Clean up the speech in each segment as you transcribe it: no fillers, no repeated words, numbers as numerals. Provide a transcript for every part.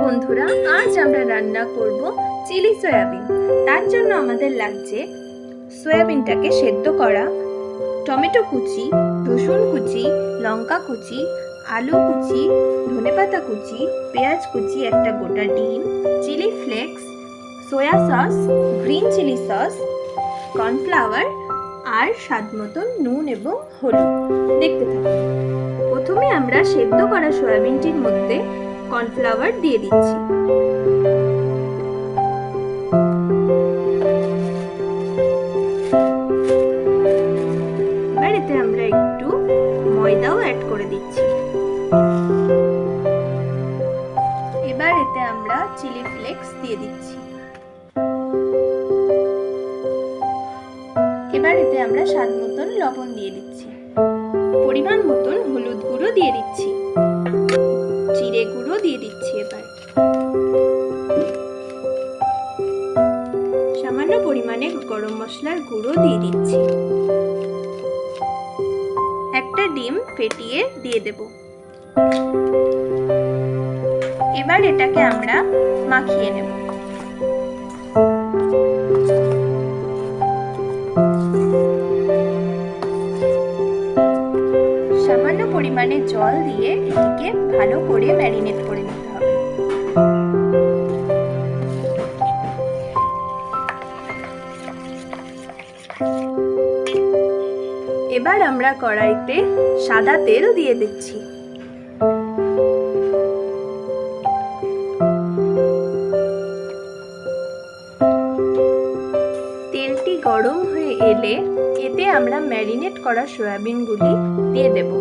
বন্ধুরা, আজ আমরা রান্না করব চিলি সয়াবিন। তার জন্য আমাদের লাগছে সয়াবিনটাকে সেদ্ধ করা, টমেটো কুচি, রসুন কুচি, লঙ্কা কুচি, আলু কুচি, ধনেপাতা কুচি, পেঁয়াজ কুচি, একটা গোটা ডিম, chilli flakes, soya sauce, green chilli sauce, cornflour আর স্বাদ মতন নুন এবং হলুদ। দেখতে থাকুন। প্রথমে আমরা সেদ্ধ করা সয়াবিনটির মধ্যে কর্নফ্লাওয়ার দিয়ে দিচ্ছি। এবার এতে আমরা একটু ময়দাও অ্যাড করে দিচ্ছি। এবার এতে আমরা চিলি ফ্লেক্স দিয়ে দিচ্ছি। এবার এতে আমরা স্বাদ মতন লবণ দিয়ে দিচ্ছি। পরিমাণ মতন হলুদ গুঁড়ো দিয়ে দিচ্ছি। জিরে গুঁড়ো দিয়ে দিচ্ছি। এবার সামান্য পরিমাণে গরম মশলার গুঁড়ো দিয়ে দিচ্ছি। একটা ডিম ফেটিয়ে দিয়ে দেব। এবার এটাকে আমরা মাখিয়ে নেব। সামান্য পরিমাণে জল দিয়ে এটিকে ভালো করে ম্যারিনেট করে নিতে হবে। এবার আমরা কড়াইতে সাদা তেল দিয়ে দিচ্ছি। তেলটি গরম হয়ে এলে এতে আমরা ম্যারিনেট করা সয়াবিনগুলি দিয়ে দেব।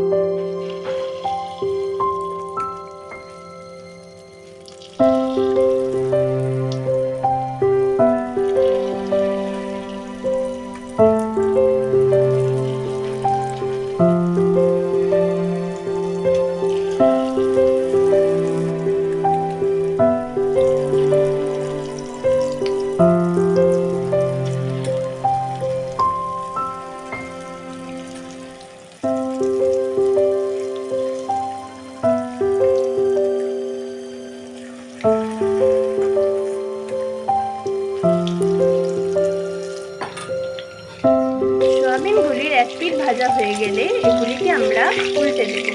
সয়াবিনগুলির এক পিঠ ভাজা হয়ে গেলে এগুলিকে আমরা উল্টে দেব।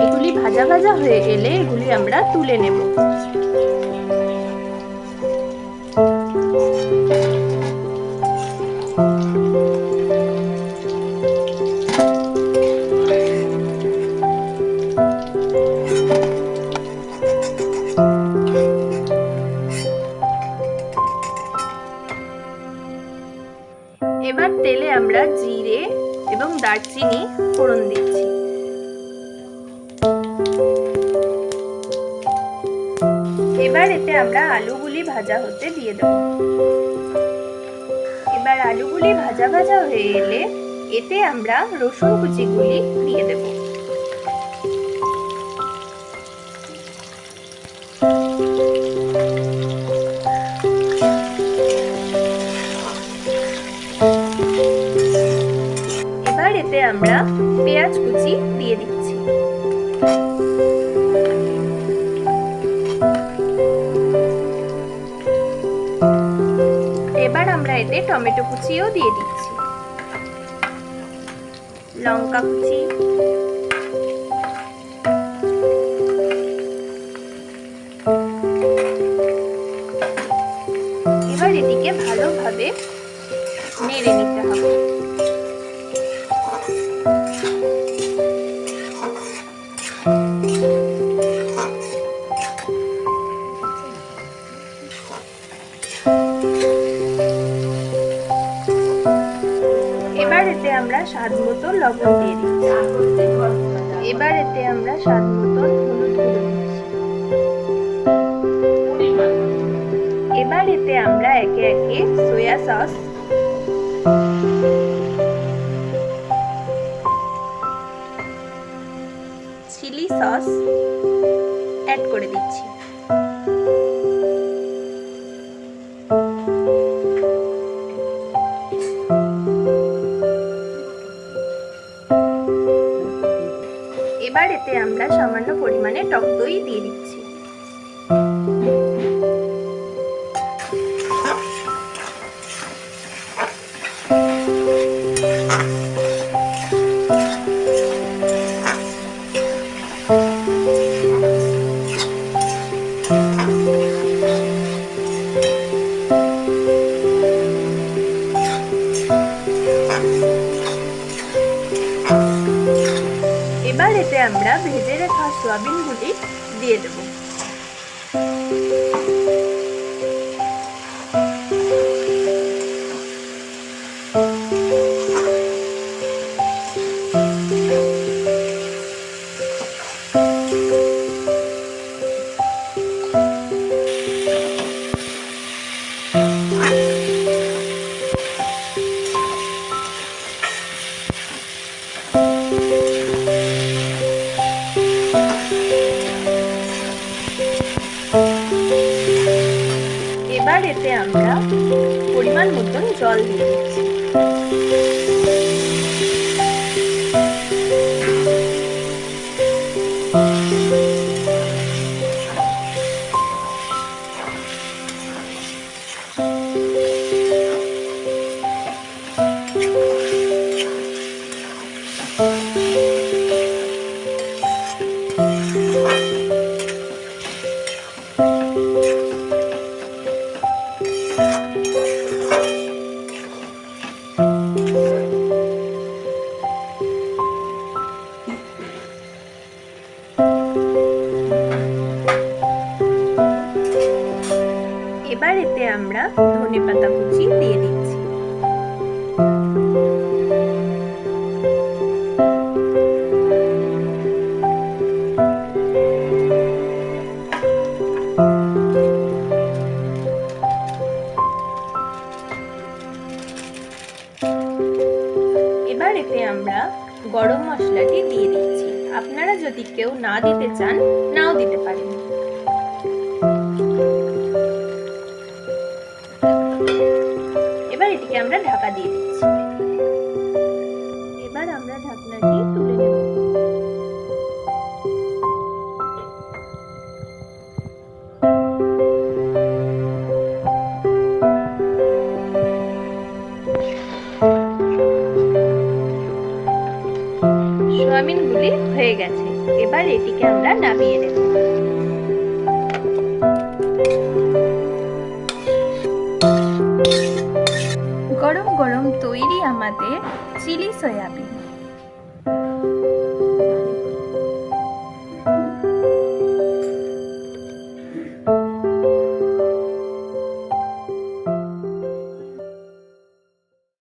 এগুলি ভাজা ভাজা হয়ে এলে এগুলি আমরা তুলে নেব। এবার তেলে আমরা জিরে এবং দারচিনি ফোড়ন দিচ্ছি। এবার এতে আমরা আলুগুলি ভাজা হতে দিয়ে দেব। এবার আলুগুলি ভাজা ভাজা হয়ে এলে এতে আমরা রসুন কুচিগুলি দিয়ে দেব। এবার এতে আমরা পেঁয়াজ কুচি দিয়ে দিচ্ছি। এবার আমরা এতে টমেটো কুচিও দিয়ে দিচ্ছি। লঙ্কা কুচি, এবার এটিকে ভালোভাবে নেড়ে নিতে হবে। এবার এতে আমরা স্বাদ মতো লবণ দিয়ে দিচ্ছি। এবার এতে আমরা স্বাদ মতো হলুদ গুঁড়ো দিচ্ছি। এবার এতে আমরা একে একে soya sauce, chilli sauce add করে দিচ্ছি। এবার এতে আমরা সামান্য পরিমাণে টক দই দিয়ে দিচ্ছি। এবার এতে আমরা ভেজে রাখা সয়াবিনগুলি দিয়ে দেব। এবার এতে আমরা পরিমাণ মতন জল দিয়ে দিচ্ছি। এবার এতে আমরা ধনেপাতা কুচি দিয়ে দিচ্ছি। এবার এতে আমরা গরম মশলাটি দিয়ে দিচ্ছি। আপনারা যদি কেউ না দিতে চান, নাও দিতে পারেন। এবার এটিকে আমরা ঢাকা দিয়ে দিচ্ছি। এবার আমরা ঢাকনাটি তুলে নেব। সয়াবিনগুলি হয়ে গেছে। এবার এটিকে আমরা নামিয়ে নেব। গরম গরম তৈরি আমাদের চিলি সয়াবিন।